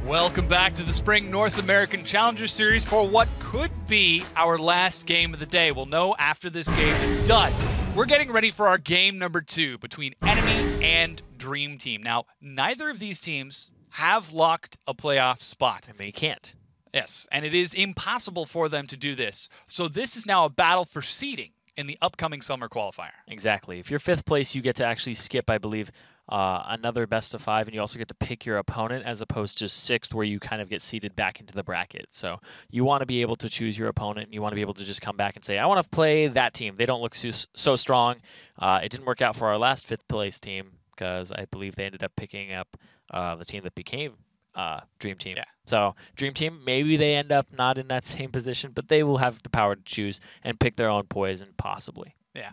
Welcome back to the Spring North American Challenger Series for what could be our last game of the day. We'll know after this game is done. We're getting ready for our game number 2 between NME and Dream Team. Now, neither of these teams have locked a playoff spot. And they can't. Yes, and it is impossible for them to do this. So this is now a battle for seeding in the upcoming summer qualifier. Exactly. If you're 5th place, you get to actually skip, I believe, another best of 5, and you also get to pick your opponent as opposed to 6th, where you kind of get seeded back into the bracket. So you want to be able to choose your opponent, and you want to be able to just come back and say, I want to play that team. They don't look so strong. It didn't work out for our last 5th place team because I believe they ended up picking up the team that became Dream Team. Yeah. So Dream Team, maybe they end up not in that same position, but they will have the power to choose and pick their own poison, possibly. Yeah.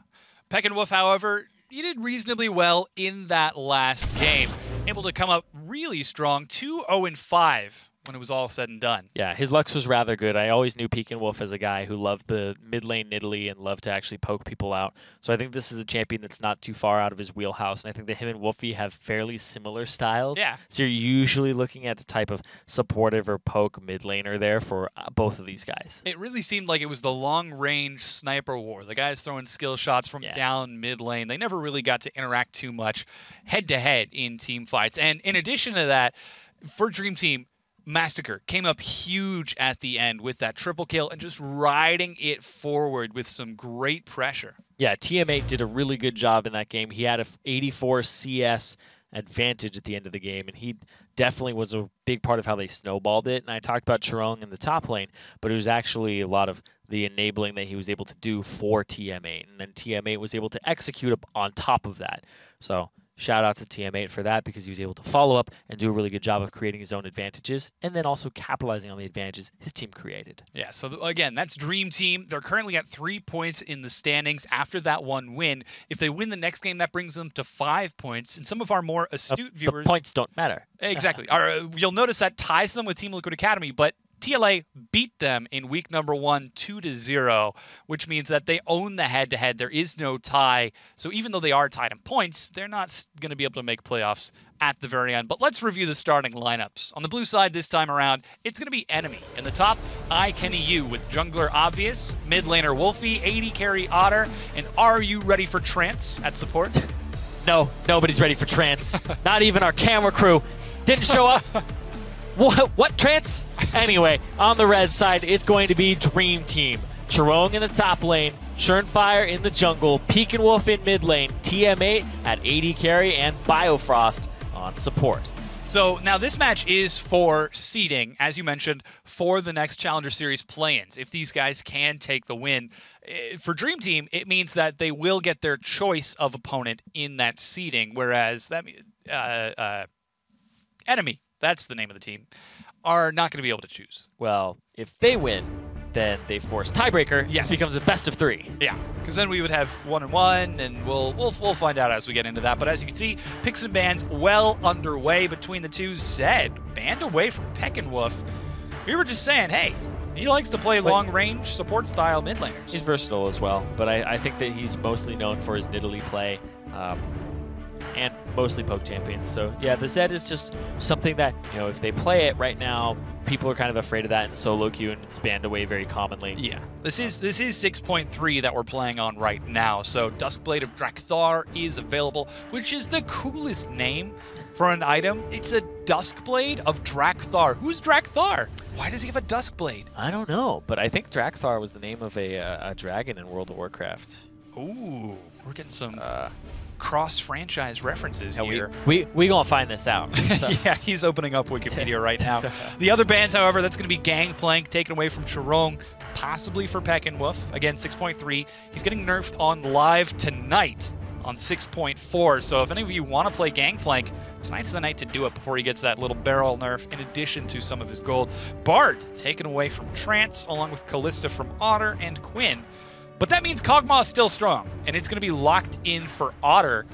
Peck and Wolf, however, you did reasonably well in that last game. Able to come up really strong, 2-0-5 when it was all said and done. Yeah, his Lux was rather good. I always knew Peek and Wolf as a guy who loved the mid lane niddly and loved to actually poke people out. So I think this is a champion that's not too far out of his wheelhouse, and I think that him and Wolfie have fairly similar styles. Yeah. So you're usually looking at a type of supportive or poke mid laner there for both of these guys. It really seemed like it was the long-range sniper war. The guys throwing skill shots from down mid lane. They never really got to interact too much head-to-head in team fights. And in addition to that, for Dream Team, Massacre came up huge at the end with that triple kill and just riding it forward with some great pressure. Yeah, TM8 did a really good job in that game. He had a 84 CS advantage at the end of the game, and he definitely was a big part of how they snowballed it. And I talked about Chirong in the top lane, but it was actually a lot of the enabling that he was able to do for TM8, and then TM8 was able to execute on top of that. So shout out to TM8 for that, because he was able to follow up and do a really good job of creating his own advantages and then also capitalizing on the advantages his team created. Yeah, so again, that's Dream Team. They're currently at 3 points in the standings after that one win. If they win the next game, that brings them to 5 points. And some of our more astute viewers... The points don't matter. Exactly. You'll notice that ties them with Team Liquid Academy, but TLA beat them in week number 1 2-0, which means that they own the head-to-head. There is no tie. So even though they are tied in points, they're not going to be able to make playoffs at the very end. But let's review the starting lineups. On the blue side this time around, it's going to be NME. In the top, iKennyU with jungler Obvious, mid laner Wolfie, AD carry Otter, and are you ready for Trance at support? No, nobody's ready for Trance. Not even our camera crew didn't show up. What Trance? Anyway, on the red side, it's going to be Dream Team. Chirong in the top lane, Surnefire in the jungle, Peek and Wolf in mid lane, TM8 at AD carry, and Biofrost on support. So now this match is for seeding, as you mentioned, for the next Challenger Series play-ins. If these guys can take the win, for Dream Team, it means that they will get their choice of opponent in that seeding, whereas that NME, that's the name of the team, are not going to be able to choose. Well, if they win, then they force tiebreaker. Yes. This becomes a best of 3. Yeah, because then we would have 1-1, and we'll find out as we get into that. But as you can see, picks and bans well underway between the two. Zed banned away from Peck and Wolf. We were just saying, hey, he likes to play long-range support-style mid laners. He's versatile as well, but I think that he's mostly known for his niddly play. And mostly poke champions. So yeah, the Zed is just something that, you know, if they play it right now, people are kind of afraid of that in solo queue, and it's banned away very commonly. Yeah, this is 6.3 that we're playing on right now. So Duskblade of Drakthar is available, which is the coolest name for an item. It's a Duskblade of Drakthar. Who's Drakthar? Why does he have a Duskblade? I don't know, but I think Drakthar was the name of a dragon in World of Warcraft. Ooh, we're getting some cross-franchise references here. We gonna find this out. So. Yeah, he's opening up Wikipedia right now. The other bans, however, that's going to be Gangplank, taken away from Chirong, possibly for Peck and Wolf. Again, 6.3. He's getting nerfed on live tonight on 6.4. So if any of you want to play Gangplank, tonight's the night to do it before he gets that little barrel nerf in addition to some of his gold. Bard, taken away from Trance, along with Callista from Otter and Quinn. But that means Kog'Maw is still strong, and it's going to be locked in for Otter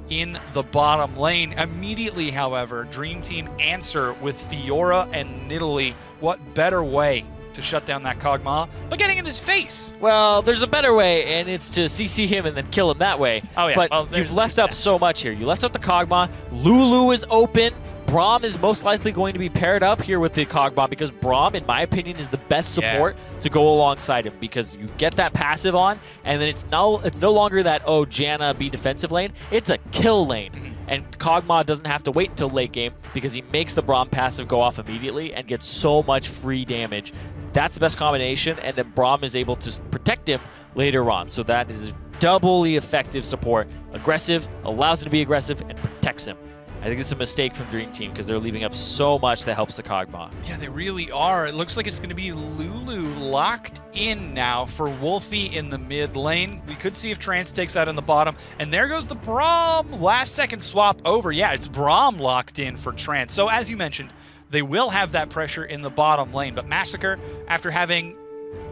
in the bottom lane. Immediately, however, Dream Team answer with Fiora and Nidalee. What better way to shut down that Kog'Maw but getting in his face? Well, there's a better way, and it's to CC him and then kill him that way. Oh, yeah. But well, you've left up so much here. You left up the Kog'Maw. Lulu is open. Braum is most likely going to be paired up here with the Kog'Maw because Braum, in my opinion, is the best support to go alongside him because you get that passive on, and then it's no longer that, oh, Janna be defensive lane. It's a kill lane. And Kog'Maw doesn't have to wait until late game because he makes the Braum passive go off immediately and gets so much free damage. That's the best combination, and then Braum is able to protect him later on. So that is a doubly effective support. Aggressive, allows him to be aggressive, and protects him. I think it's a mistake from Dream Team because they're leaving up so much that helps the Kog'Maw. Yeah, they really are. It looks like it's going to be Lulu locked in now for Wolfie in the mid lane. We could see if Trance takes out in the bottom. And there goes the Braum. Last second swap over. Yeah, it's Braum locked in for Trance. So as you mentioned, they will have that pressure in the bottom lane. But Massacre, after having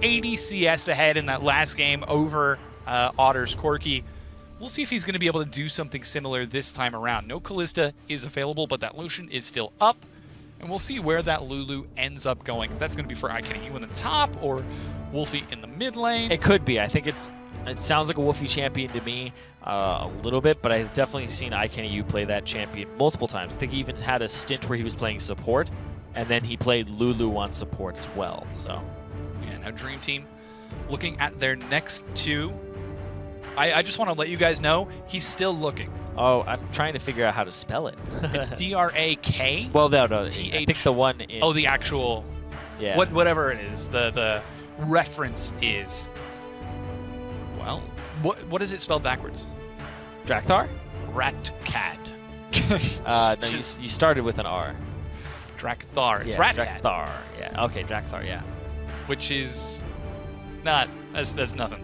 80 CS ahead in that last game over Otter's Corki, we'll see if he's going to be able to do something similar this time around. No Kalista is available, but that Lucian is still up. And we'll see where that Lulu ends up going. If that's going to be for iKennyU in the top or Wolfie in the mid lane. It could be. I think it sounds like a Wolfie champion to me a little bit, but I've definitely seen iKennyU play that champion multiple times. I think he even had a stint where he was playing support, and then he played Lulu on support as well. So, yeah, now Dream Team looking at their next two. I just want to let you guys know, he's still looking. Oh, I'm trying to figure out how to spell it. It's D-R-A-K? Well, no. I think the one in... Oh, the actual... Yeah. Whatever it is, the reference is... Well, what is it spelled backwards? Drakthar? Ratcad. No, you started with an R. Drakthar. It's yeah, Ratcad. Drakthar. Yeah, okay, Drakthar, yeah. Which is not... That's nothing.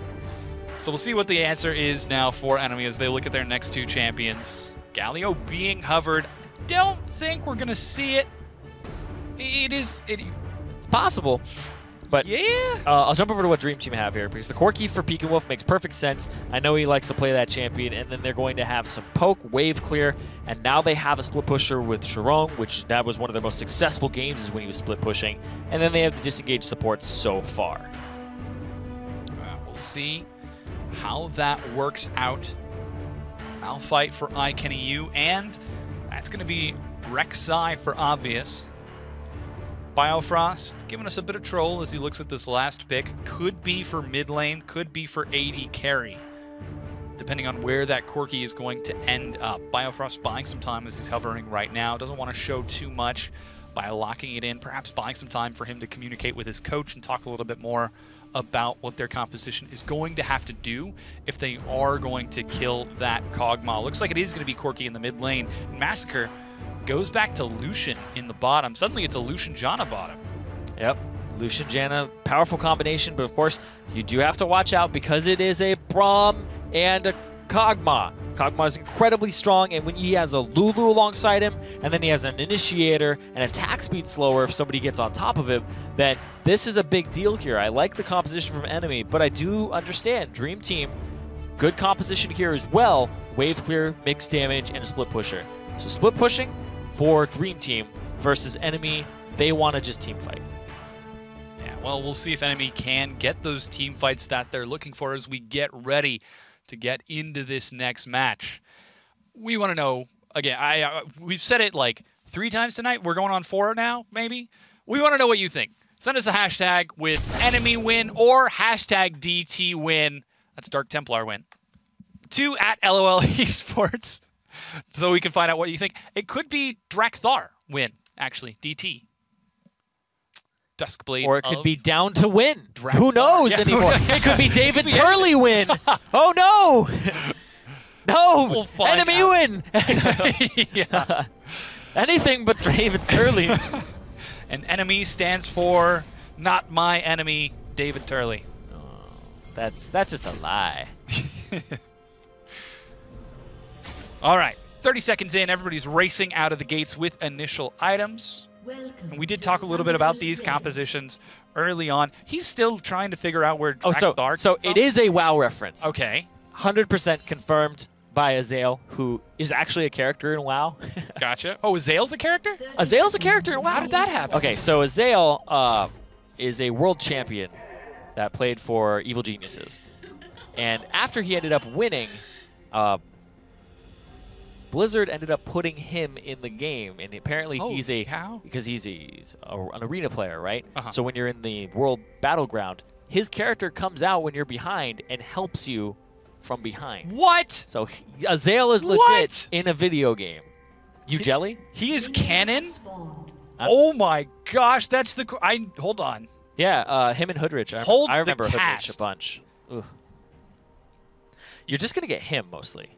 So we'll see what the answer is now for NME as they look at their next two champions. Galio being hovered. Don't think we're going to see it. It's possible. But yeah. I'll jump over to what Dream Team have here because the Corki for Pekin Wolf makes perfect sense. I know he likes to play that champion, and then they're going to have some poke, wave clear, and now they have a split pusher with Sharong, which that was one of their most successful games is when he was split pushing. And then they have the disengaged support so far. We'll see how that works out. Malphite for iKennyU, and that's going to be Rek'Sai for Obvious. Biofrost giving us a bit of troll as he looks at this last pick. Could be for mid lane, could be for AD carry, depending on where that Corki is going to end up. Biofrost buying some time as he's hovering right now. Doesn't want to show too much by locking it in. Perhaps buying some time for him to communicate with his coach and talk a little bit more about what their composition is going to have to do if they are going to kill that Kog'Maw. Looks like it is going to be Corki in the mid lane. Massacre goes back to Lucian in the bottom. Suddenly it's a Lucian Janna bottom. Yep, Lucian Janna, powerful combination, but of course you do have to watch out because it is a Braum and a Kog'Maw. Kog'Maw is incredibly strong, and when he has a Lulu alongside him, and then he has an Initiator and attack speed slower if somebody gets on top of him, then this is a big deal here. I like the composition from NME, but I do understand Dream Team, good composition here as well. Wave clear, mixed damage, and a split pusher. So split pushing for Dream Team versus NME, they want to just team fight. Yeah, well, we'll see if NME can get those team fights that they're looking for as we get ready to get into this next match. We want to know, again, we've said it like 3 times tonight. We're going on 4 now, maybe. We want to know what you think. Send us a hashtag with NME win or hashtag DT win. That's Dark Templar win. To @LOL eSports so we can find out what you think. It could be Drakthar win, actually, DT. Duskblade. Or it could be down to win. Drakthar. Who knows anymore? It could be David Turley win. Oh no! No! We'll find NME win! Yeah. Anything but David Turley. And NME stands for not my enemy, David Turley. Oh, that's just a lie. All right, 30 seconds in, everybody's racing out of the gates with initial items. And we did talk a little bit about these compositions early on. He's still trying to figure out where Drakthar so it is a WoW reference. Okay. 100% confirmed by Azael, who is actually a character in WoW. Gotcha. Oh, Azael's a character? Azael's a character in WoW. How did that happen? Okay, so Azael is a world champion that played for Evil Geniuses. And after he ended up winning, Blizzard ended up putting him in the game, and apparently he's a how? because he's an arena player, right? Uh-huh. So when you're in the World Battleground, his character comes out when you're behind and helps you from behind. What? So Azael is legit in a video game. You jelly? He is canon? Oh my gosh, that's the... hold on. Yeah, him and Hoodrich. I remember Hoodrich a bunch. Ugh. You're just going to get him mostly.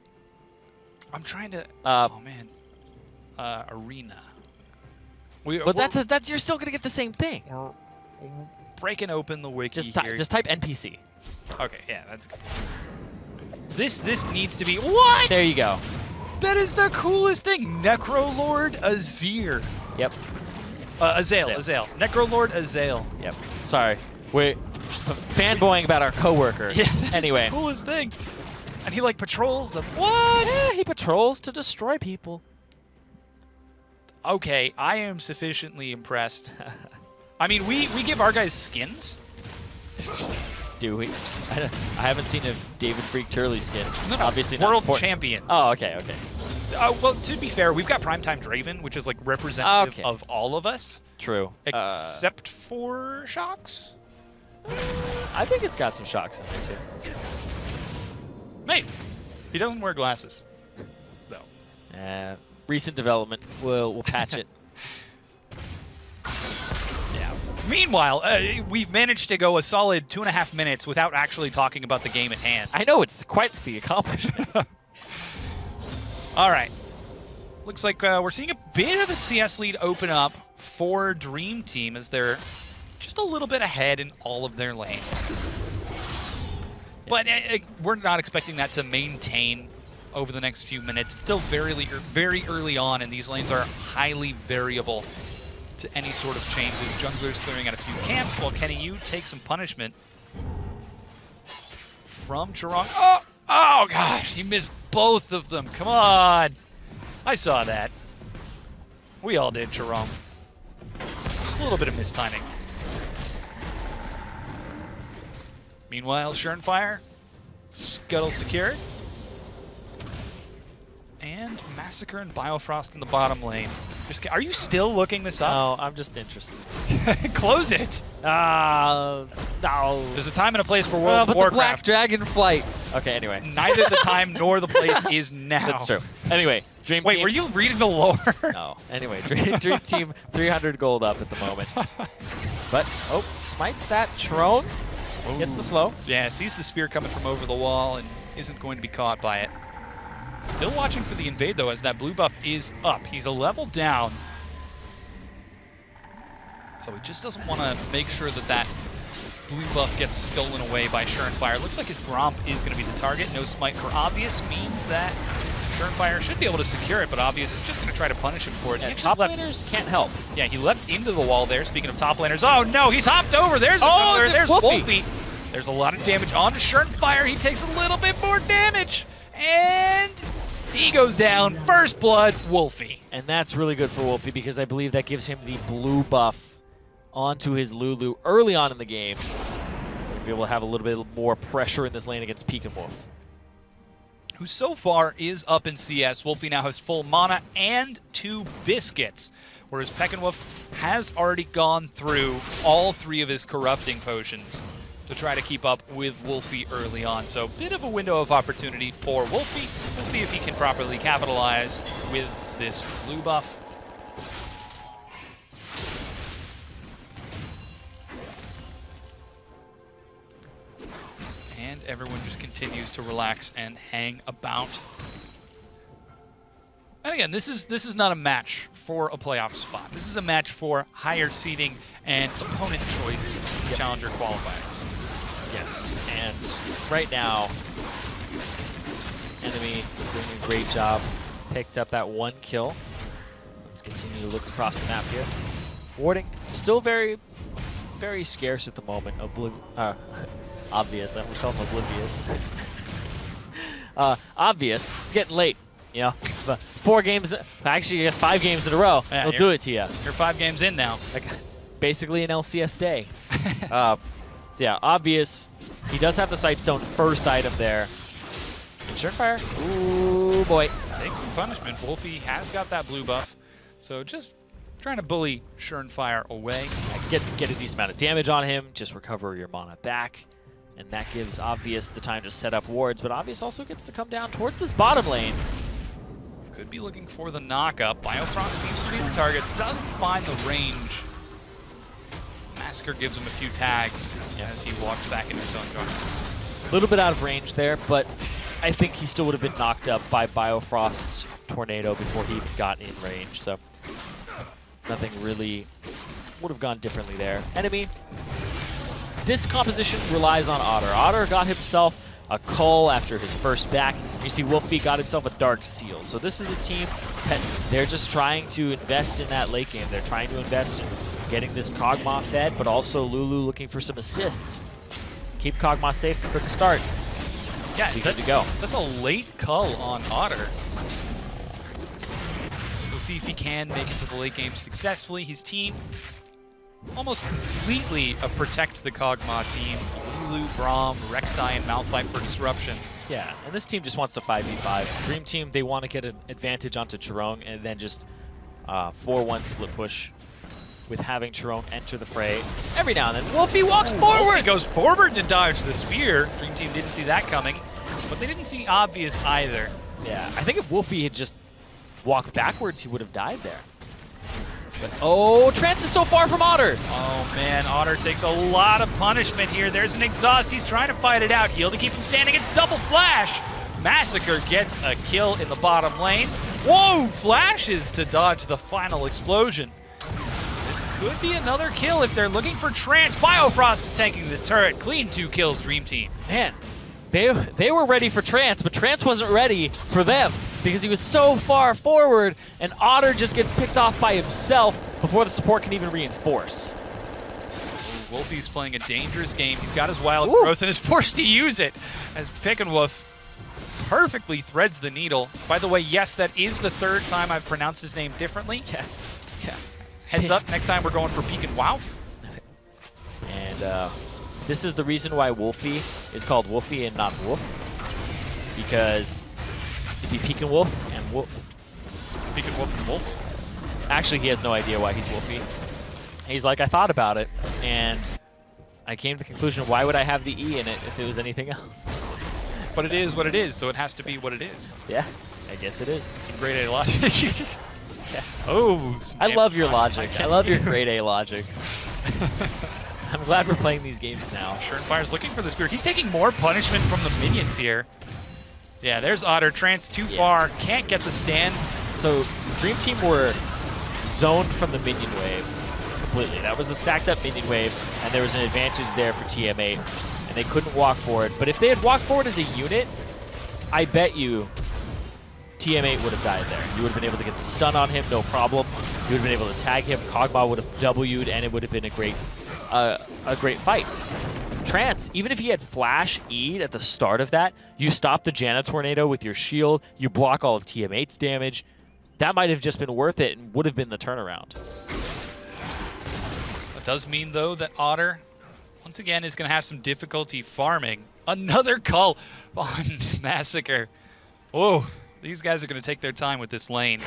I'm trying to... oh, man. Arena. But that's you're still going to get the same thing. We're breaking open the wiki here. Just type NPC. Okay, yeah, that's good. This needs to be... What? There you go. That is the coolest thing. Necrolord Azir. Yep. Azael. Necrolord Azael. Yep. Sorry. We're fanboying about our coworker. Yeah, anyway. The coolest thing. And he, like, patrols the... What? Yeah, he patrols to destroy people. Okay, I am sufficiently impressed. I mean, we give our guys skins. Do we? I haven't seen a David Freak Turley skin. No, obviously world not champion. Oh, okay. Well, to be fair, we've got Primetime Draven, which is like representative of all of us. True. Except for Shocks? I think it's got some Shocks in there, too. Maybe. He doesn't wear glasses, though. Recent development. We'll patch it. Yeah. Meanwhile, we've managed to go a solid 2.5 minutes without actually talking about the game at hand. I know, it's quite the accomplishment. All right. Looks like we're seeing a bit of a CS lead open up for Dream Team as they're just a little bit ahead in all of their lanes. But we're not expecting that to maintain over the next few minutes. It's still very early on, and these lanes are highly variable to any sort of changes. Jungler's clearing out a few camps while Kenny Yu takes some punishment from Chirong. Oh gosh, he missed both of them. Come on. I saw that. We all did, Chirong. Just a little bit of mistiming. Meanwhile, Surenfire, Scuttle secured. And Massacre and Biofrost in the bottom lane. Are you still looking this up? No, I'm just interested. Close it. No. There's a time and a place for World of Warcraft. The Black Dragon flight. Okay, anyway. Neither the time nor the place is now. That's true. Anyway, Dream Team. Wait, were you reading the lore? No. Anyway, Dream Team 300 gold up at the moment. But, smites that. Chirong gets the slow. Yeah, sees the spear coming from over the wall and isn't going to be caught by it. Still watching for the invade, though, as that blue buff is up. He's a level down. So he just doesn't want to make sure that that blue buff gets stolen away by Surenfire. Looks like his Gromp is going to be the target. No smite for Obvious means that Surenfire should be able to secure it, but Obvious is just going to try to punish him for it. Yeah, top laners can't help. Yeah, he leapt into the wall there. Speaking of top laners, oh no, he's hopped over. There's Wolfie. There's a lot of damage onto Surenfire. He takes a little bit more damage. And he goes down. First blood, Wolfie. And that's really good for Wolfie because I believe that gives him the blue buff onto his Lulu early on in the game. He'll be able to have a little bit more pressure in this lane against Pekin Wolf, who so far is up in CS. Wolfie now has full mana and 2 biscuits, whereas Peckinwolf has already gone through all 3 of his corrupting potions to try to keep up with Wolfie early on. So a bit of a window of opportunity for Wolfie. We'll see if he can properly capitalize with this blue buff. And everyone just continues to relax and hang about. And again, this is not a match for a playoff spot. This is a match for higher seeding and opponent choice challenger qualifiers. Yes, and right now, NME doing a great job. Picked up that 1 kill. Let's continue to look across the map here. Warding, still very scarce at the moment. Obvious, I almost called him Oblivious. Obvious, it's getting late. You know, 4 games, actually I guess 5 games in a row, yeah, we'll do it to you. You're 5 games in now. Like, basically an LCS day. So yeah, Obvious. He does have the Sightstone first item there. And Surenfire, ooh boy. needs some punishment. Wolfie has got that blue buff, so just trying to bully Surenfire away. Get a decent amount of damage on him, just recover your mana back, and that gives Obvious the time to set up wards, but Obvious also gets to come down towards this bottom lane. Could be looking for the knock-up. Biofrost seems to be the target, doesn't find the range. Massacre gives him a few tags as he walks back into his own jungle. A little bit out of range there, but I think he still would have been knocked up by Biofrost's tornado before he got in range, so nothing really would have gone differently there. NME, this composition relies on Otter. Otter got himself a Cull after his first back. You see Wolfie got himself a Dark Seal. So this is a team that they're just trying to invest in that late game. They're trying to invest in getting this Kog'Maw fed, but also Lulu looking for some assists. Keep Kog'Maw safe for the start. Yeah, good to go. That's a late Cull on Otter. We'll see if he can make it to the late game successfully. His team almost completely protect the Kog'Maw team. Lulu, Braum, Rek'Sai, and Malphite for disruption. Yeah, and this team just wants to 5v5. Dream Team, they want to get an advantage onto Chirong and then just 4-1 split push with having Chirong enter the fray every now and then. Wolfie walks forward! He goes forward to dodge the spear. Dream Team didn't see that coming, but they didn't see Obvious either. Yeah, I think if Wolfie had just walked backwards, he would have died there. But, oh, Trance is so far from Otter. Oh, man, Otter takes a lot of punishment here. There's an exhaust. He's trying to fight it out. Heal to keep him standing. It's double flash. Massacre gets a kill in the bottom lane. Whoa, flashes to dodge the final explosion. This could be another kill if they're looking for Trance. Biofrost is tanking the turret. Clean 2 kills, Dream Team. Man, they were ready for Trance, but Trance wasn't ready for them because he was so far forward, and Otter just gets picked off by himself before the support can even reinforce. Wolfie's playing a dangerous game. He's got his wild growth and is forced to use it as Pickenwolf perfectly threads the needle. By the way, yes, that is the 3rd time I've pronounced his name differently. Yeah. Heads up, next time we're going for Pickenwolf. And this is the reason why Wolfie is called Wolfie and not Wolf, because it'd be Pickenwolf and Wolf. Pickenwolf and Wolf? Actually, he has no idea why he's Wolfie. He's like, I thought about it, and I came to the conclusion, why would I have the E in it if it was anything else? But it is what it is, so it has to be what it is. Yeah, I guess it is. It's some grade A logic. Yeah. Oh, I love your logic. I love your grade A logic. I'm glad we're playing these games now. Surenfire's looking for the spear. He's taking more punishment from the minions here. Yeah, there's Otter. Trance too far. Can't get the stand. So Dream Team were zoned from the minion wave completely. That was a stacked up minion wave, and there was an advantage there for TM8, and they couldn't walk forward. But if they had walked forward as a unit, I bet you TM8 would have died there. You would have been able to get the stun on him, no problem. You would have been able to tag him. Kog'Maw would have W'd, and it would have been a great fight. Trance, even if he had Flash E'd at the start of that, you stop the Janna Tornado with your shield, you block all of TM8's damage. That might have just been worth it and would have been the turnaround. That does mean, though, that Otter, once again, is going to have some difficulty farming. Another call on Massacre. Whoa. These guys are going to take their time with this lane.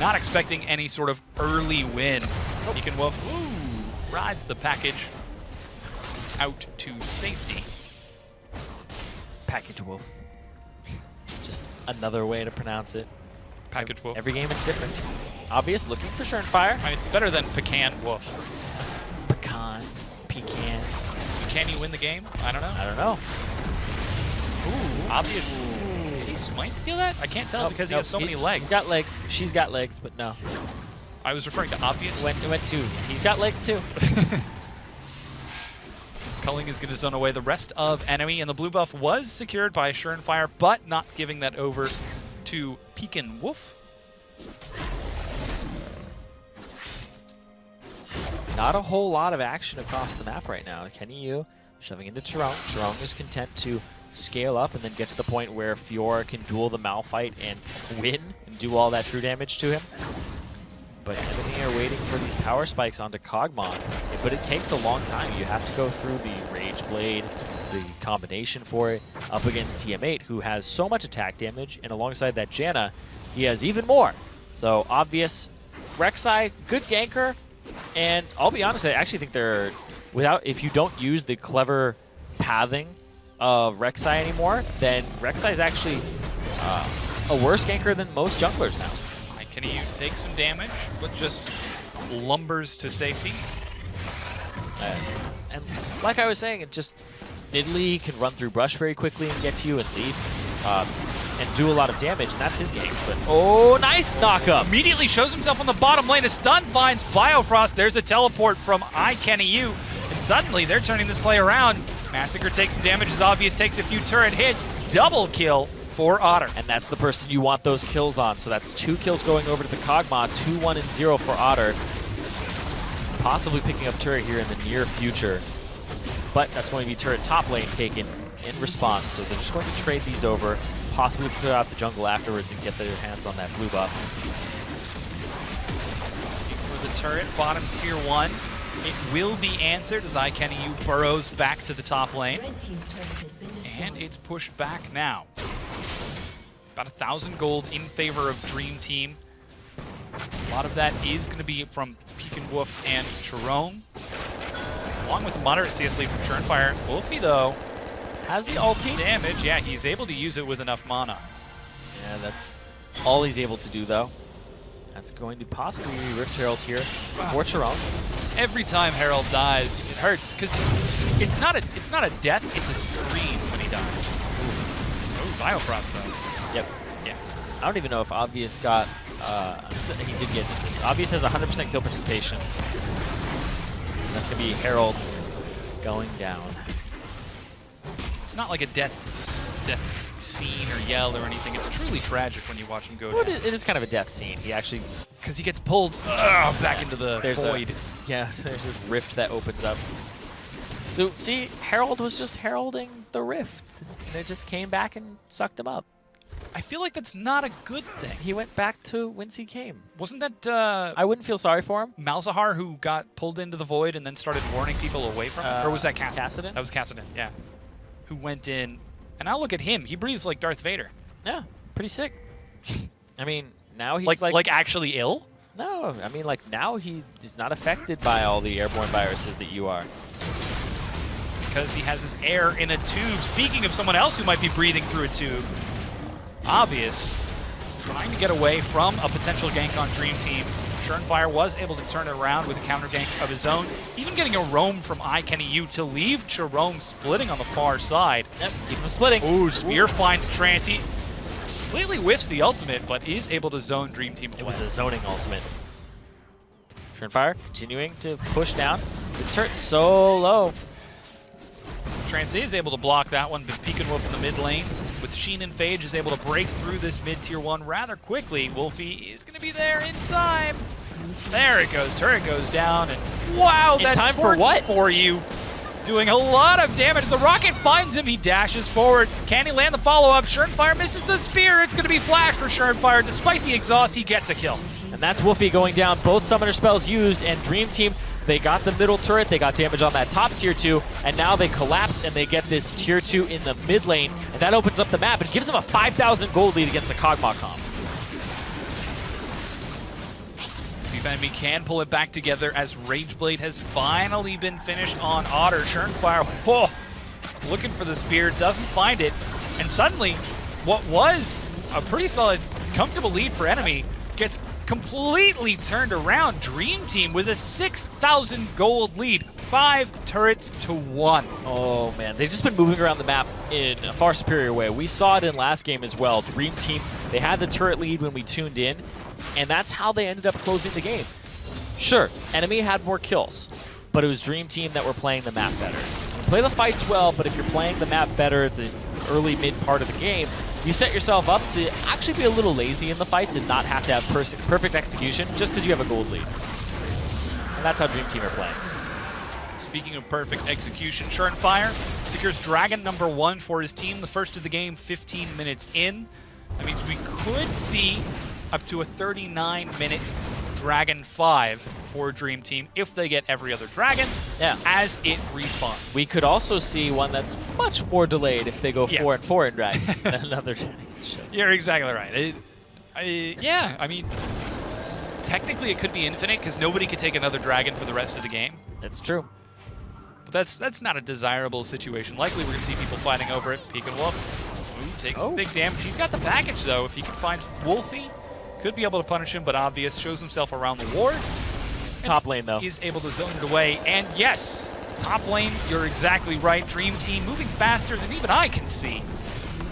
Not expecting any sort of early win. Pickenwolf rides the package out to safety. Package Wolf. Just another way to pronounce it. Package Wolf. Every game it's different. Obvious, looking for Surenfire. I mean, it's better than Pecan Wolf. Pecan. Can you win the game? I don't know. I don't know. Ooh, Obvious. Did he smite steal that? I can't tell because he has so many legs. He's got legs. She's got legs, but no. I was referring to Obvious. It went 2. He's got legs too. Culling is going to zone away the rest of NME, and the blue buff was secured by Surenfire, but not giving that over to Pickenwolf. Not a whole lot of action across the map right now. Kenny Yu shoving into Chirong. Chirong is content to scale up and then get to the point where Fiora can duel the Malphite and win and do all that true damage to him. But enemy are waiting for these power spikes onto Kog'Maw. But it takes a long time. You have to go through the Rage Blade, the combination for it up against TM8, who has so much attack damage, and alongside that Janna, he has even more. So obvious, Rek'Sai, good ganker, and I'll be honest, I actually think they're if you don't use the clever pathing of Rek'Sai anymore, then Rek'Sai is actually a worse ganker than most junglers now. iKennyU takes some damage, but just lumbers to safety. And like I was saying, it just Nidalee can run through brush very quickly and get to you and leave and do a lot of damage, and that's his ganks. But oh, nice knock up! Immediately shows himself on the bottom lane. A stun finds Biofrost. There's a teleport from iKennyU, and suddenly they're turning this play around. Massacre takes some damage as Obvious takes a few turret hits. Double kill for Otter. And that's the person you want those kills on. So that's 2 kills going over to the Kog'Maw, 2-1 and 0 for Otter. Possibly picking up turret here in the near future. But that's going to be turret top lane taken in response. So they're just going to trade these over, possibly clear out the jungle afterwards and get their hands on that blue buff. For the turret, bottom tier 1. It will be answered as iKennyU burrows back to the top lane. And it's pushed back now. About 1,000 gold in favor of Dream Team. A lot of that is going to be from Pekinwolf and Chirone, along with moderate CS lead from Surenfire. Wolfie, though, has the ulti damage. Yeah, he's able to use it with enough mana. Yeah, that's all he's able to do, though. That's going to possibly be Rift Herald here for Chirone. Every time Herald dies, it hurts because it's not a death; it's a scream when he dies. Oh, Biofrost though. Yep. Yeah. I don't even know if Obvious got. He did get an assist. Obvious has 100% kill participation. That's gonna be Herald going down. It's not like a death scene or yell or anything. It's truly tragic when you watch him go down. It is kind of a death scene. He actually, because he gets pulled back into the void. Yeah, there's this rift that opens up. So see, Herald was just heralding the rift. And it just came back and sucked him up. I feel like that's not a good thing. He went back to whence he came. Wasn't that I wouldn't feel sorry for him. Malzahar who got pulled into the void and then started warning people away from it? Or was that Kassadin? Kassadin? That was Kassadin, yeah. Who went in, and now look at him. He breathes like Darth Vader. Yeah, pretty sick. I mean, now he's like actually ill? No, I mean, like, now he is not affected by all the airborne viruses that you are. Because he has his air in a tube. Speaking of someone else who might be breathing through a tube, Obvious trying to get away from a potential gank on Dream Team. Surenfire was able to turn it around with a counter gank of his own, even getting a roam from iKennyU to leave Chirone splitting on the far side. Yep, keep him splitting. Ooh, Spear finds Trance. He completely whiffs the ultimate, but is able to zone Dream Team away. It was a zoning ultimate. Surenfire continuing to push down. This turret's so low. Trance is able to block that one, but Pekinwolf in the mid lane with Sheen and Phage is able to break through this mid tier 1 rather quickly. Wolfie is going to be there in time. There it goes. Turret goes down, and wow, that's time for what? For you. Doing a lot of damage. The rocket finds him. He dashes forward. Can he land the follow-up? Surenfire misses the spear. It's going to be flash for Surenfire. Despite the exhaust, he gets a kill. And that's Wolfie going down. Both summoner spells used, and Dream Team, they got the middle turret, they got damage on that top tier 2, and now they collapse and they get this tier 2 in the mid lane, and that opens up the map and gives them a 5,000 gold lead against the Kog'Maw comp. See if NME can pull it back together as Rageblade has finally been finished on Otter. Surenfire, whoa, looking for the spear, doesn't find it, and suddenly what was a pretty solid, comfortable lead for NME gets completely turned around. Dream Team with a 6,000 gold lead, 5 turrets to 1. Oh man, they've just been moving around the map in a far superior way. We saw it in last game as well. Dream Team, they had the turret lead when we tuned in, and that's how they ended up closing the game. Sure, NME had more kills, but it was Dream Team that were playing the map better. You play the fights well, but if you're playing the map better at the early mid part of the game, you set yourself up to actually be a little lazy in the fights and not have to have perfect execution just because you have a gold lead. And that's how Dream Team are playing. Speaking of perfect execution, Surenfire secures Dragon number 1 for his team, the first of the game, 15 minutes in. That means we could see up to a 39-minute Dragon 5 for Dream Team if they get every other Dragon as it respawns. We could also see one that's much more delayed if they go 4 and 4 in Dragons than another Dragon. You're exactly right. Yeah, I mean, technically it could be infinite because nobody could take another Dragon for the rest of the game. That's true. But that's not a desirable situation. Likely we're going to see people fighting over it. Peek and Wolf. Ooh, takes some big damage. He's got the package, though. If he can find Wolfie, could be able to punish him, but Obvious shows himself around the ward. Top lane, though. He's able to zone it away. And yes, top lane, you're exactly right. Dream Team moving faster than even I can see.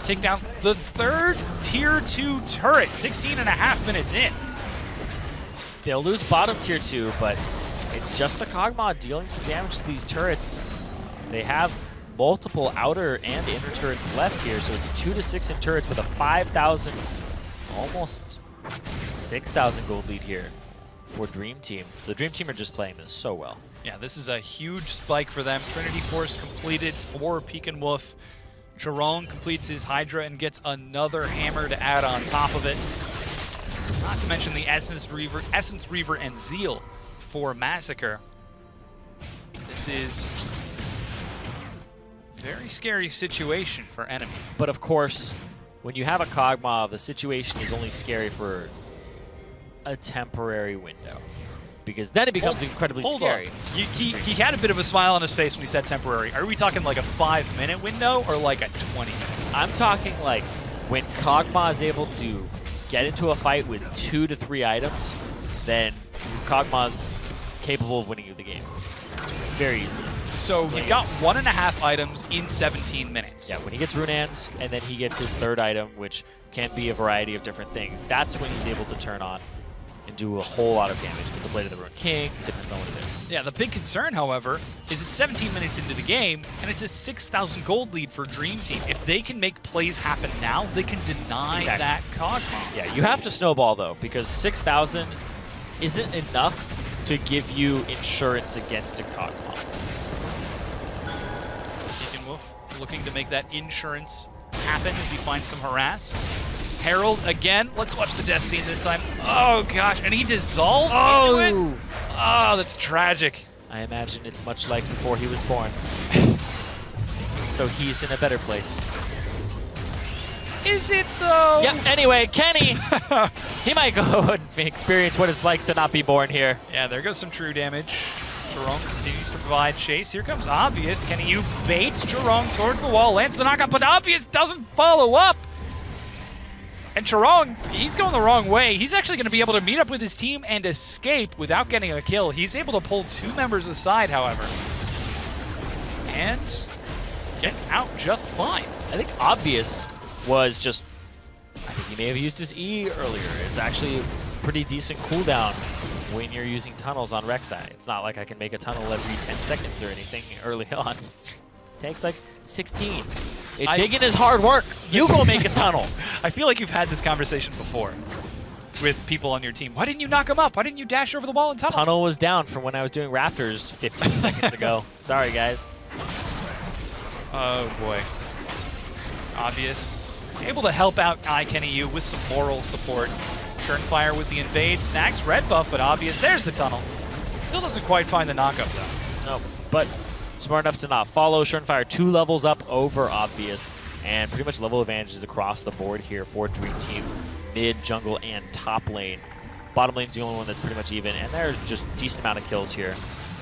Take down the third Tier 2 turret, 16.5 minutes in. They'll lose bottom Tier 2, but it's just the Kog'Maw dealing some damage to these turrets. They have multiple outer and inner turrets left here, so it's 2 to 6 in turrets with a 5,000, almost 6,000 gold lead here for Dream Team. So Dream Team are just playing this so well. Yeah, this is a huge spike for them. Trinity Force completed for Peek and Wolf. Chirong completes his Hydra and gets another hammer to add on top of it. Not to mention the Essence Reaver and Zeal for Massacre. This is a very scary situation for NME. But of course, when you have a Kog'Maw, the situation is only scary for a temporary window, because then it becomes incredibly scary. He had a bit of a smile on his face when he said temporary. Are we talking like a 5-minute window or like a 20-minute? I'm talking like when Kog'Maw is able to get into a fight with 2 to 3 items, then Kog'Maw's capable of winning you the game very easily. So he's got 1.5 items in 17 minutes. Yeah, when he gets Runaan's and then he gets his third item, which can be a variety of different things, that's when he's able to turn on and do a whole lot of damage with the Blade of the Ruined King. Depends on what it is. Yeah, the big concern, however, is it's 17 minutes into the game, and it's a 6,000 gold lead for Dream Team. If they can make plays happen now, they can deny that Kog'Maw. Yeah, you have to snowball, though, because 6,000 isn't enough to give you insurance against a Kog'Maw. Peek and Wolf looking to make that insurance happen as he finds some harass. Herald again. Let's watch the death scene this time. Oh gosh, and he dissolved into it. Oh, that's tragic. I imagine it's much like before he was born. So he's in a better place. Is it though? Yep, anyway, Kenny, he might go and experience what it's like to not be born here. Yeah, there goes some true damage. Chirong continues to provide chase. Here comes Obvious. Kenny Yu baits Chirong towards the wall, lands the knockout, but Obvious doesn't follow up. And Chirong, he's going the wrong way. He's actually going to be able to meet up with his team and escape without getting a kill. He's able to pull 2 members aside, however. And gets out just fine. I think Obvious was just, I think he may have used his E earlier. It's actually a pretty decent cooldown when you're using tunnels on Rek'Sai. It's not like I can make a tunnel every 10 seconds or anything early on. Takes like 16. Digging is hard work. You go make a tunnel. I feel like you've had this conversation before with people on your team. Why didn't you knock him up? Why didn't you dash over the wall and tunnel? Tunnel was down from when I was doing Raptors 15 seconds ago. Sorry, guys. Oh, boy. Obvious. Able to help out Kenny Yu with some moral support. Churnfire with the invade. NACS red buff, but Obvious. There's the tunnel. Still doesn't quite find the knockup, though. No, but smart enough to not follow. Churnfire 2 levels up over Obvious, and pretty much level advantages across the board here for Dream Team. Mid, jungle, and top lane. Bottom lane's the only one that's pretty much even, and there's just a decent amount of kills here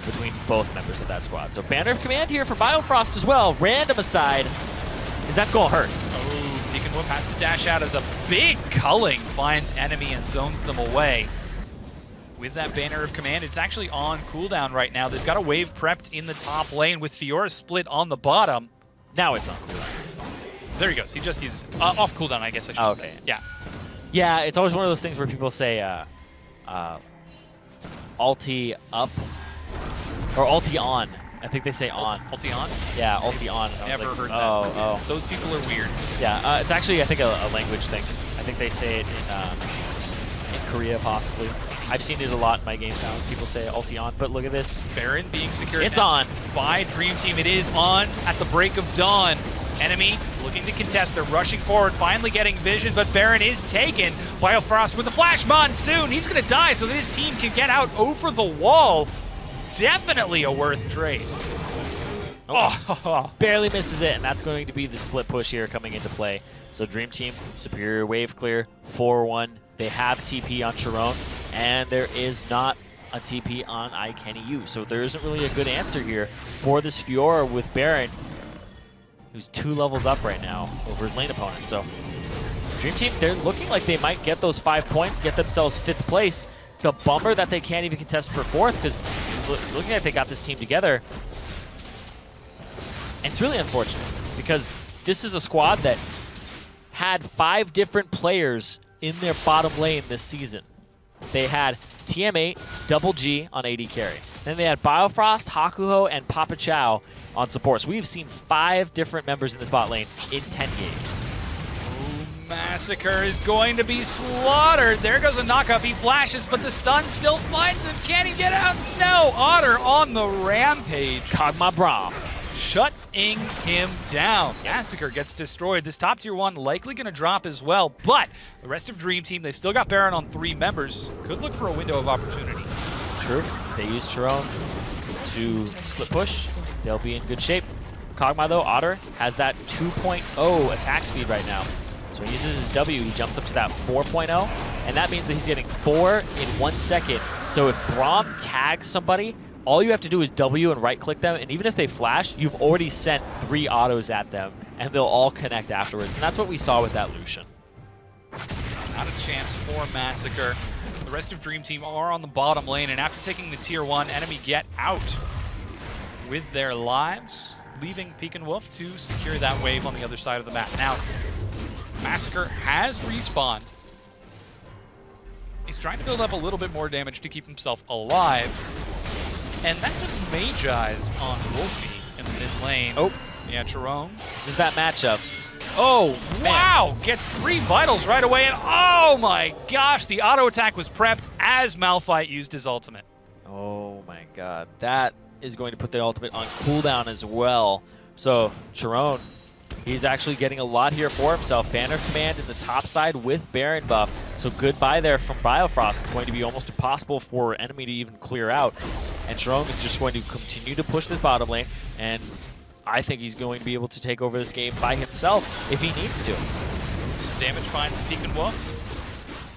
between both members of that squad. So Banner of Command here for Biofrost as well. Random aside, because that's going to hurt. Oh, Peek and Wolf has to dash out as a big culling finds NME and zones them away. With that Banner of Command, it's actually on cooldown right now. They've got a wave prepped in the top lane with Fiora split on the bottom. Now it's on cooldown. There he goes. He just uses it. Off cooldown, I guess I should say. Yeah. Yeah, it's always one of those things where people say ulti up or ulti on. I think they say on. Ulti on? Yeah, ulti on. Never heard that. Oh. Those people are weird. Yeah, it's actually, I think, a language thing. I think they say it in Korea, possibly. I've seen it a lot in my game sounds. People say ulti on, but look at this. Baron being secured. It's on. By Dream Team. It is on at the break of dawn. Enemy looking to contest. They're rushing forward, finally getting vision, but Baron is taken. Biofrost with a flash monsoon. He's going to die so that his team can get out over the wall. Definitely a worth trade. Oh. Barely misses it, and that's going to be the split push here coming into play. So Dream Team, superior wave clear, 4-1. They have TP on Chiron, and there is not a TP on iKennyU. So there isn't really a good answer here for this Fiora with Baron, who's 2 levels up right now over his lane opponent. So Dream Team, they're looking like they might get those 5 points, get themselves 5th place. It's a bummer that they can't even contest for 4th, because it's looking like they got this team together. And it's really unfortunate, because this is a squad that had 5 different players in their bottom lane this season. They had TM8, Double G on AD carry. Then they had Biofrost, Hakuho, and Papa Chow on support. So we've seen 5 different members in this bot lane in 10 games. Massacre is going to be slaughtered. There goes a knockup. He flashes, but the stun still finds him. Can he get out? No. Otter on the rampage. Kog'Maw Braum. Shutting him down. Massacre gets destroyed. This top tier 1 likely going to drop as well, but the rest of Dream Team, they've still got Baron on 3 members. Could look for a window of opportunity. True. They use Chiron to split push. They'll be in good shape. Kog'Maw, though, Otter has that 2.0 attack speed right now. So when he uses his W, he jumps up to that 4.0, and that means that he's getting 4 in 1 second. So if Braum tags somebody, all you have to do is W and right-click them, and even if they flash, you've already sent 3 autos at them, and they'll all connect afterwards. And that's what we saw with that Lucian. Not a chance for Massacre. The rest of Dream Team are on the bottom lane, and after taking the tier 1, Enemy get out with their lives, leaving Peek and Wolf to secure that wave on the other side of the map. Now, Massacre has respawned. He's trying to build up a little bit more damage to keep himself alive. And that's a Magi's on Wolfie in the mid lane. Oh. Yeah, Chiron. This is that matchup. Oh, wow! Gets 3 vitals right away, and oh my gosh, the auto attack was prepped as Malphite used his ultimate. Oh my god. That is going to put the ultimate on cooldown as well. So, Chiron, he's actually getting a lot here for himself. Banner command in the top side with Baron buff. So goodbye there from Biofrost. It's going to be almost impossible for Enemy to even clear out. And Chiron is just going to continue to push this bottom lane. And I think he's going to be able to take over this game by himself if he needs to. Some damage finds Peek and Wolf.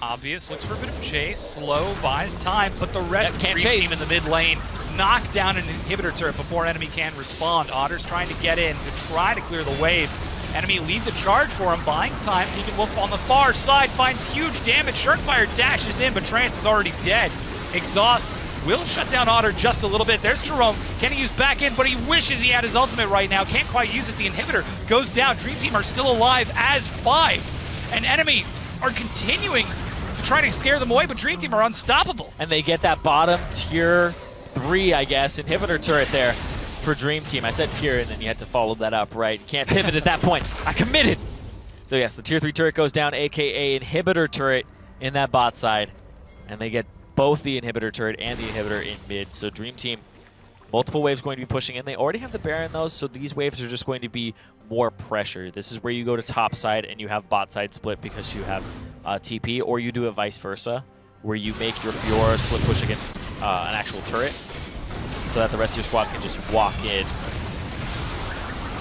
Obvious, looks for a bit of chase. Slow, buys time, but the rest of the team in the mid lane knock down an inhibitor turret before Enemy can respond. Otter's trying to get in to try to clear the wave. Enemy lead the charge for him, buying time. Peek and Wolf on the far side finds huge damage. Shurtfire dashes in, but Trance is already dead. Exhaust will shut down Otter just a little bit. There's Jerome. Can he use back in? But he wishes he had his ultimate right now. Can't quite use it. The inhibitor goes down. Dream Team are still alive as 5. And Enemy are continuing to try to scare them away, but Dream Team are unstoppable. And they get that bottom tier 3, I guess, inhibitor turret there for Dream Team. I said tier, and then you had to follow that up, right? You can't pivot at that point. I committed! So yes, the tier 3 turret goes down, aka inhibitor turret in that bot side. And they get both the inhibitor turret and the inhibitor in mid. So Dream Team, multiple waves going to be pushing in. They already have the Baron, though, so these waves are just going to be more pressure. This is where you go to top side and you have bot side split because you have TP, or you do it vice versa, where you make your Fiora split push against an actual turret so that the rest of your squad can just walk in.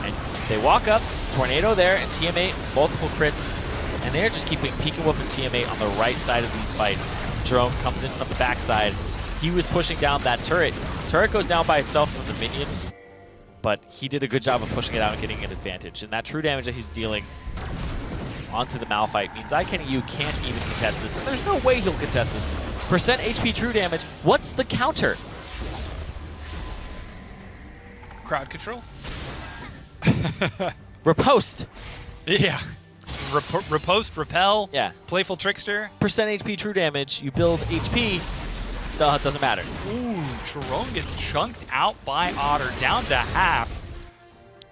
And they walk up, Tornado there, and TM8, multiple crits, and they're just keeping Peek and Wolf and TM8 on the right side of these fights. Jerome comes in from the backside. He was pushing down that turret. Turret goes down by itself from the minions, but he did a good job of pushing it out and getting an advantage. And that true damage that he's dealing onto the Malphite means iKennyU can't even contest this. And there's no way he'll contest this. Percent HP true damage, what's the counter? Crowd control. Riposte. Yeah. Riposte, repel, yeah. Playful Trickster. Percent HP true damage, you build HP, it doesn't matter. Ooh, Chiron gets chunked out by Otter, down to half.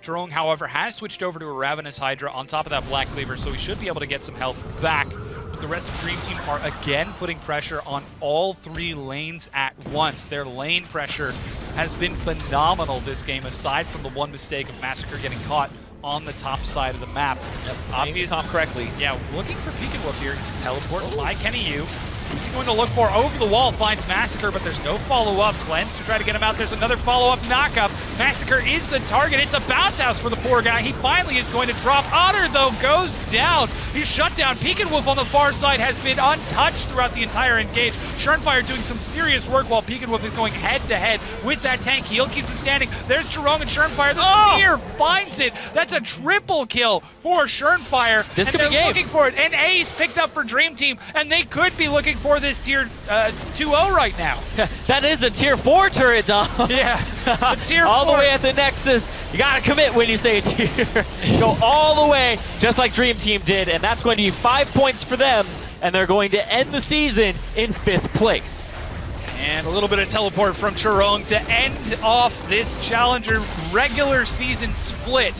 Chiron, however, has switched over to a Ravenous Hydra on top of that Black Cleaver, so he should be able to get some health back. But the rest of Dream Team are again putting pressure on all 3 lanes at once. Their lane pressure has been phenomenal this game, aside from the one mistake of Massacre getting caught on the top side of the map. Yep, Obviously, correctly. Yeah, looking for Peekaboo here. Teleport by Kenny Yu. Who's he going to look for? Over the wall, finds Massacre, but there's no follow-up. Cleanse to try to get him out. There's another follow-up knockup. Massacre is the target. It's a bounce house for the poor guy. He finally is going to drop. Otter, though, goes down. He's shut down. Peekaboo on the far side has been untouched throughout the entire engage. Sharnfire doing some serious work while Peekaboo is going head-to-head with that tank. He'll keep him standing. There's Chirong and Sharnfire. The spear finds it. That's a triple kill for Sharnfire. This could be game. Looking for it. An ace picked up for Dream Team, and they could be looking for this tier 2-0 right now. That is a tier 4 turret, Dom. Yeah, a tier all 4. the way at the Nexus. You gotta commit when you say a tier. Go all the way, just like Dream Team did, and that's going to be 5 points for them, and they're going to end the season in 5th place. And a little bit of teleport from Chirong to end off this Challenger regular season split.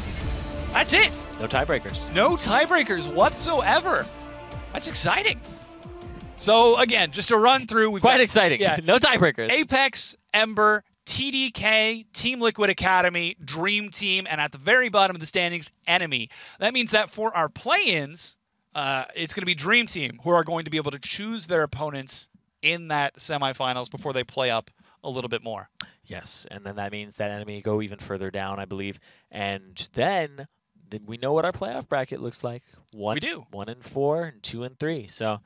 That's it. No tiebreakers. No tiebreakers whatsoever. That's exciting. So again, just to run through, Quite exciting. Yeah, no tiebreakers. Apex, Ember, TDK, Team Liquid Academy, Dream Team, and at the very bottom of the standings, NME. That means that for our play-ins, it's going to be Dream Team who are going to be able to choose their opponents in that semifinals before they play up a little bit more. Yes, and then that means that NME go even further down, I believe, and then we know what our playoff bracket looks like. We do. 1 and 4 and 2 and 3. So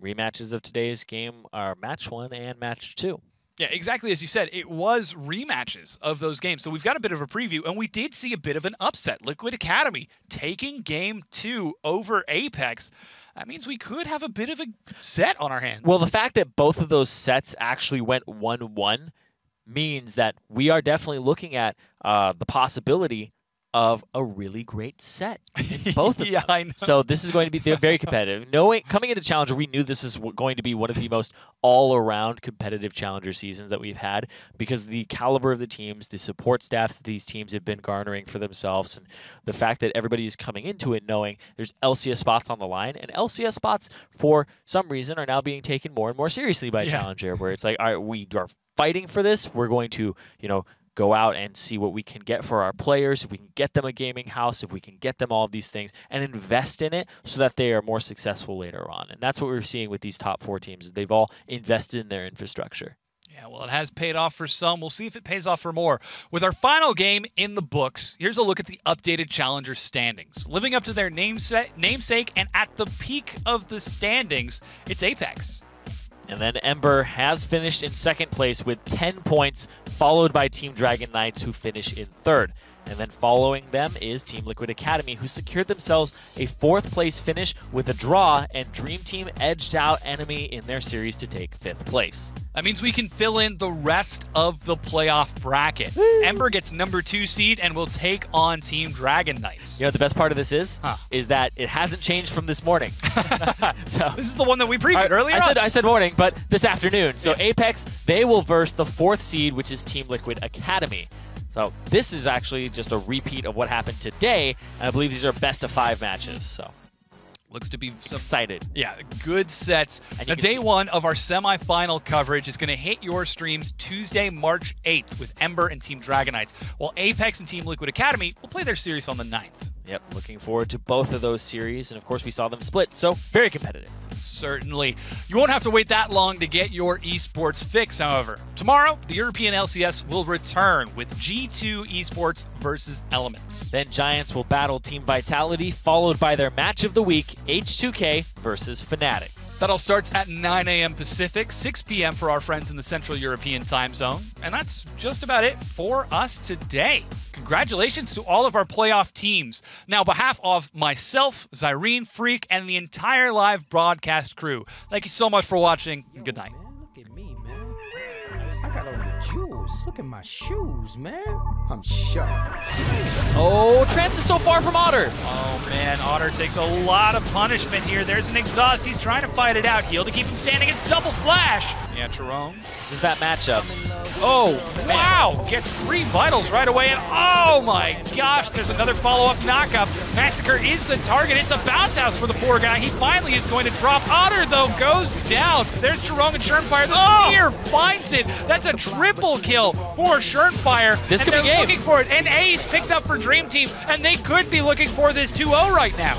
rematches of today's game are match 1 and match 2. Yeah, exactly as you said. It was rematches of those games. So we've got a bit of a preview, and we did see a bit of an upset. Liquid Academy taking game 2 over Apex. That means we could have a bit of a set on our hands. Well, the fact that both of those sets actually went 1-1 means that we are definitely looking at the possibility of a really great set in both of them. I know. So this is going to be very competitive. Coming into Challenger, we knew this is going to be one of the most all-around competitive Challenger seasons that we've had because the caliber of the teams, the support staff that these teams have been garnering for themselves, and the fact that everybody is coming into it knowing there's LCS spots on the line, and LCS spots, for some reason, are now being taken more and more seriously by Challenger, where it's like, all right, we are fighting for this. We're going to, go out and see what we can get for our players, if we can get them a gaming house, if we can get them all of these things, and invest in it so that they are more successful later on. And that's what we're seeing with these top 4 teams. They've all invested in their infrastructure. Yeah, well, it has paid off for some. We'll see if it pays off for more. With our final game in the books, here's a look at the updated Challenger standings. Living up to their namesake and at the peak of the standings, it's Apex. And then Ember has finished in 2nd place with 10 points, followed by Team Dragon Knights, who finish in 3rd. And then following them is Team Liquid Academy, who secured themselves a 4th place finish with a draw, and Dream Team edged out NME in their series to take 5th place. That means we can fill in the rest of the playoff bracket. Woo! Ember gets number 2 seed and will take on Team Dragon Knights. You know what the best part of this is? Is that it hasn't changed from this morning. So this is the one that we previewed earlier. I said morning, but this afternoon. So Apex, they will verse the 4th seed, which is Team Liquid Academy. So this is actually just a repeat of what happened today, and I believe these are best of 5 matches. So looks to be excited. Yeah, good sets. Now, day 1 of our semifinal coverage is going to hit your streams Tuesday, March 8th with Ember and Team Dragon Knights, while Apex and Team Liquid Academy will play their series on the 9th. Yep, looking forward to both of those series, and of course we saw them split, so very competitive. Certainly. You won't have to wait that long to get your esports fix, however. Tomorrow, the European LCS will return with G2 eSports versus Elements. Then Giants will battle Team Vitality, followed by their match of the week, H2K versus Fnatic. That all starts at 9 a.m. Pacific, 6 p.m. for our friends in the Central European time zone. And that's just about it for us today. Congratulations to all of our playoff teams. Now, on behalf of myself, Zirene, Freak, and the entire live broadcast crew, thank you so much for watching, and good night. Man, look at me, man. I got all the jewels. Look at my shoes, man. I'm sharp. Oh, Trance is so far from Otter. Oh, man, Otter takes a lot of punishment here. There's an exhaust. He's trying to fight it out. Heal to keep him standing. It's double flash. Yeah, Chirong. This is that matchup. Oh, wow. Gets 3 vitals right away. And oh, my gosh, there's another follow-up knockup. Massacre is the target. It's a bounce house for the poor guy. He finally is going to drop. Otter, though, goes down. There's Chirong and Sharnfire. The spear finds it. That's a triple kill for Schernfire. This and could be they're game. looking for it. And Ace picked up for Dream Team, and they could be looking for this 2-0 right now.